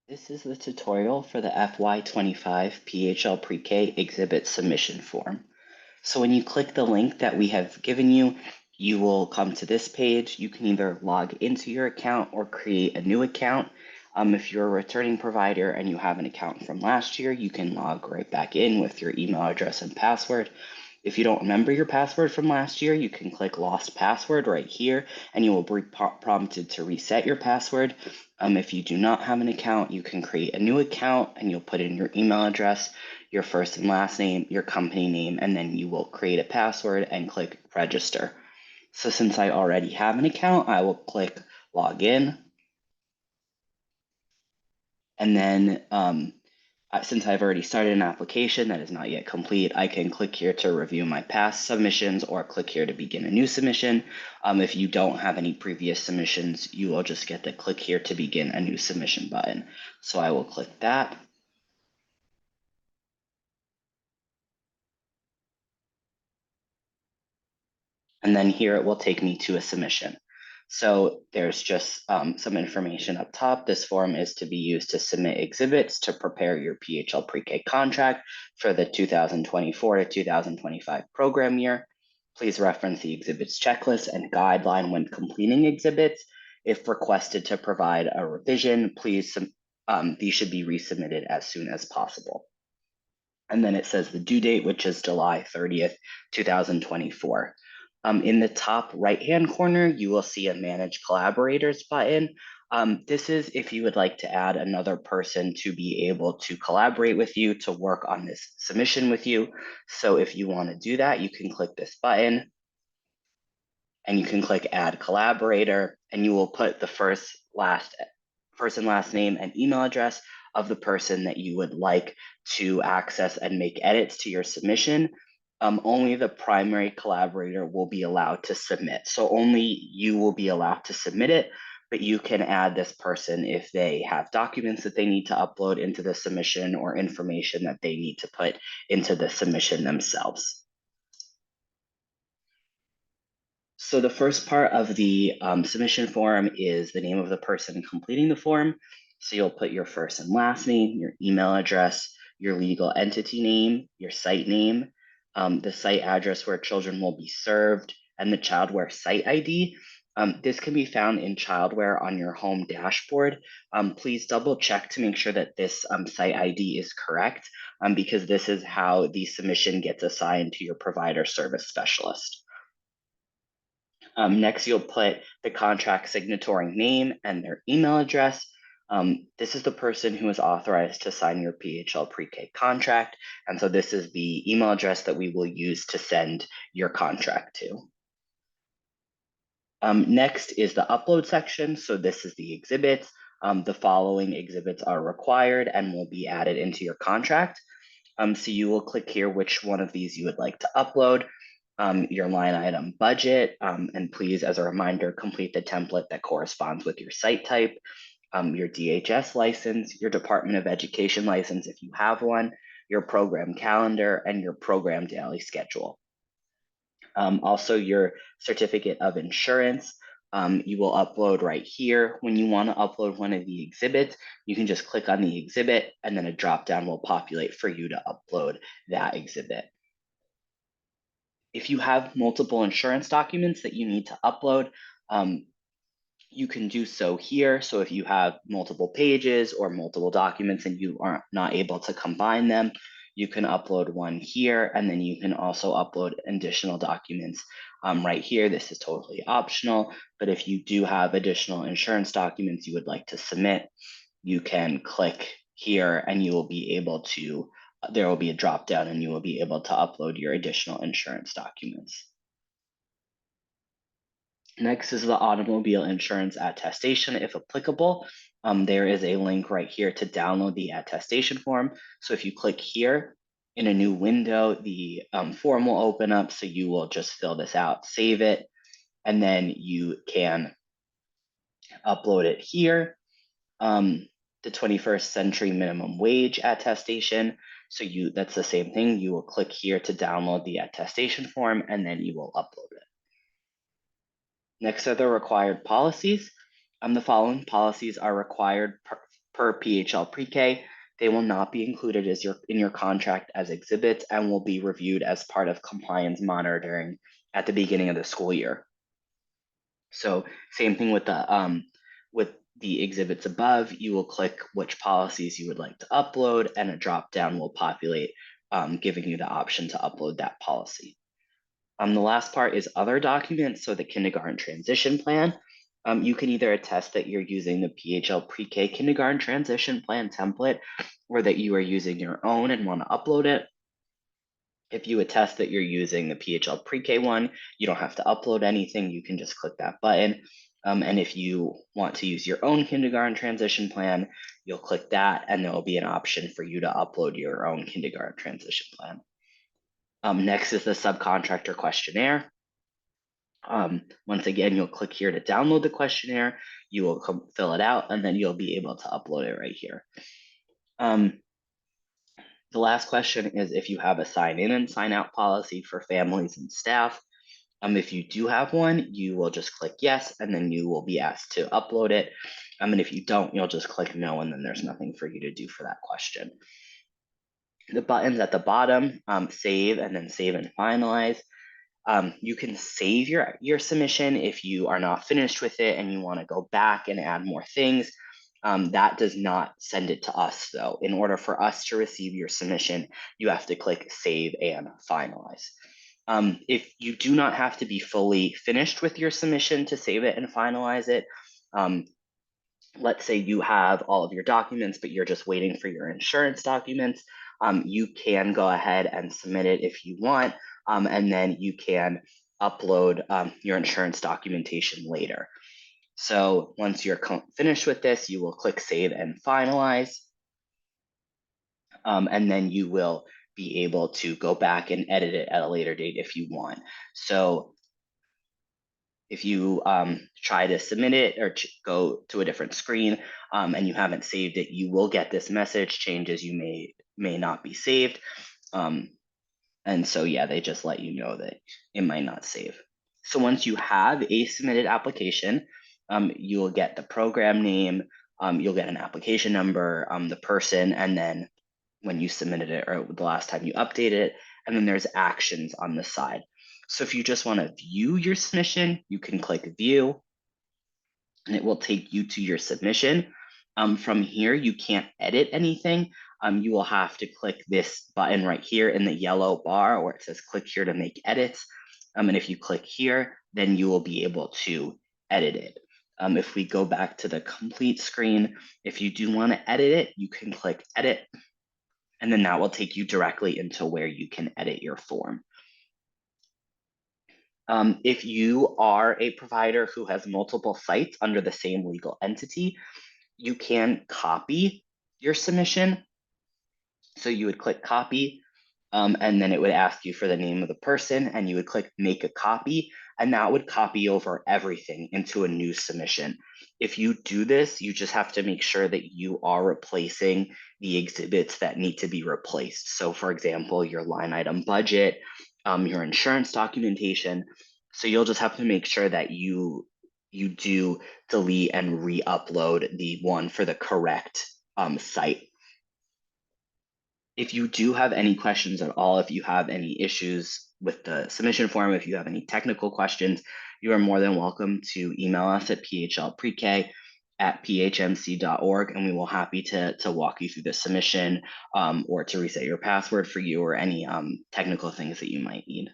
This is the tutorial for the FY25 PHL Pre-K exhibit submission form. So when you click the link that we have given you, you will come to this page. You can either log into your account or create a new account. If you're a returning provider and you have an account from last year, you can log right back in with your email address and password. If you don't remember your password from last year, you can click Lost Password right here, and you will be prompted to reset your password. If you do not have an account, you can create a new account, and you'll put in your email address, your first and last name, your company name, and then you will create a password and click Register. So since I already have an account, I will click Login, and then since I've already started an application that is not yet complete, I can click here to review my past submissions or click here to begin a new submission. If you don't have any previous submissions, you will just get the click here to begin a new submission button. So I will click that. And then here it will take me to a submission. So there's just some information up top. This form is to be used to submit exhibits to prepare your PHL Pre-K contract for the 2024 to 2025 program year. Please reference the exhibits checklist and guideline when completing exhibits. If requested to provide a revision, please, these should be resubmitted as soon as possible. And then it says the due date, which is July 30th, 2024. In the top right-hand corner, you will see a Manage Collaborators button. This is if you would like to add another person to be able to collaborate with you, to work on this submission with you. So if you want to do that, you can click this button and you can click Add Collaborator, and you will put the first and last name and email address of the person that you would like to access and make edits to your submission. Only the primary collaborator will be allowed to submit. So only you will be allowed to submit it, but you can add this person if they have documents that they need to upload into the submission or information that they need to put into the submission themselves. So the first part of the submission form is the name of the person completing the form. So you'll put your first and last name, your email address, your legal entity name, your site name, the site address where children will be served, and the childware site ID. This can be found in childware on your home dashboard. Please double check to make sure that this site ID is correct, because this is how the submission gets assigned to your provider service specialist. Next, you'll put the contract signatory name and their email address. This is the person who is authorized to sign your PHL Pre-K contract. And so this is the email address that we will use to send your contract to. Next is the upload section. So this is the exhibits. The following exhibits are required and will be added into your contract. So you will click here which one of these you would like to upload. Your line item budget, and please, as a reminder, complete the template that corresponds with your site type, your DHS license, your Department of Education license if you have one, your program calendar, and your program daily schedule. Also, your certificate of insurance. You will upload right here. When you want to upload one of the exhibits, you can just click on the exhibit and then a drop-down will populate for you to upload that exhibit. If you have multiple insurance documents that you need to upload, you can do so here. So if you have multiple pages or multiple documents and you are not able to combine them, you can upload one here, and then you can also upload additional documents right here. This is totally optional, but if you do have additional insurance documents you would like to submit, you can click here and you will be able to, there will be a drop down and you will be able to upload your additional insurance documents. Next is the automobile insurance attestation, if applicable. There is a link right here to download the attestation form. So if you click here in a new window, the form will open up. So you will just fill this out, save it, and then you can upload it here. The 21st century minimum wage attestation. So that's the same thing. You will click here to download the attestation form, and then you will upload it. Next are the required policies. The following policies are required per PHL Pre-K. They will not be included in your contract as exhibits and will be reviewed as part of compliance monitoring at the beginning of the school year. So same thing with the exhibits above. You will click which policies you would like to upload, and a drop down will populate, giving you the option to upload that policy. The last part is other documents. So the kindergarten transition plan. You can either attest that you're using the PHL Pre-K kindergarten transition plan template, or that you are using your own and want to upload it. If you attest that you're using the PHL Pre-K one, you don't have to upload anything. You can just click that button. And if you want to use your own kindergarten transition plan, you'll click that, and there will be an option for you to upload your own kindergarten transition plan. Next is the subcontractor questionnaire. Once again, you'll click here to download the questionnaire. You will fill it out, and then you'll be able to upload it right here. The last question is if you have a sign in and sign out policy for families and staff. If you do have one, you will just click yes, and then you will be asked to upload it. And if you don't, you'll just click no, and then there's nothing for you to do for that question. The buttons at the bottom, save and then save and finalize. You can save your submission if you are not finished with it and you want to go back and add more things. That does not send it to us, though. In order for us to receive your submission, you have to click save and finalize. If you do not have to be fully finished with your submission to save it and finalize it, let's say you have all of your documents, but you're just waiting for your insurance documents, you can go ahead and submit it if you want, and then you can upload your insurance documentation later. So once you're finished with this, you will click save and finalize, and then you will be able to go back and edit it at a later date if you want. So if you try to submit it or go to a different screen and you haven't saved it, you will get this message, changes you may not be saved. And so, yeah, they just let you know that it might not save. So once you have a submitted application, you'll get the program name, you'll get an application number, the person, and then when you submitted it or the last time you updated it, and then there's actions on the side. So if you just want to view your submission, you can click view, and it will take you to your submission. From here, you can't edit anything. You will have to click this button right here in the yellow bar where it says click here to make edits. And if you click here, then you will be able to edit it. If we go back to the complete screen, if you do want to edit it, you can click edit, and then that will take you directly into where you can edit your form. If you are a provider who has multiple sites under the same legal entity, you can copy your submission. So you would click copy, and then it would ask you for the name of the person, and you would click make a copy, and that would copy over everything into a new submission. If you do this, you just have to make sure that you are replacing the exhibits that need to be replaced. So for example, your line item budget, your insurance documentation. So you'll just have to make sure that you do delete and re-upload the one for the correct site. If you do have any questions at all, if you have any issues with the submission form, if you have any technical questions, you are more than welcome to email us at phlprek@phmc.org, and we will happy to walk you through the submission or to reset your password for you or any technical things that you might need.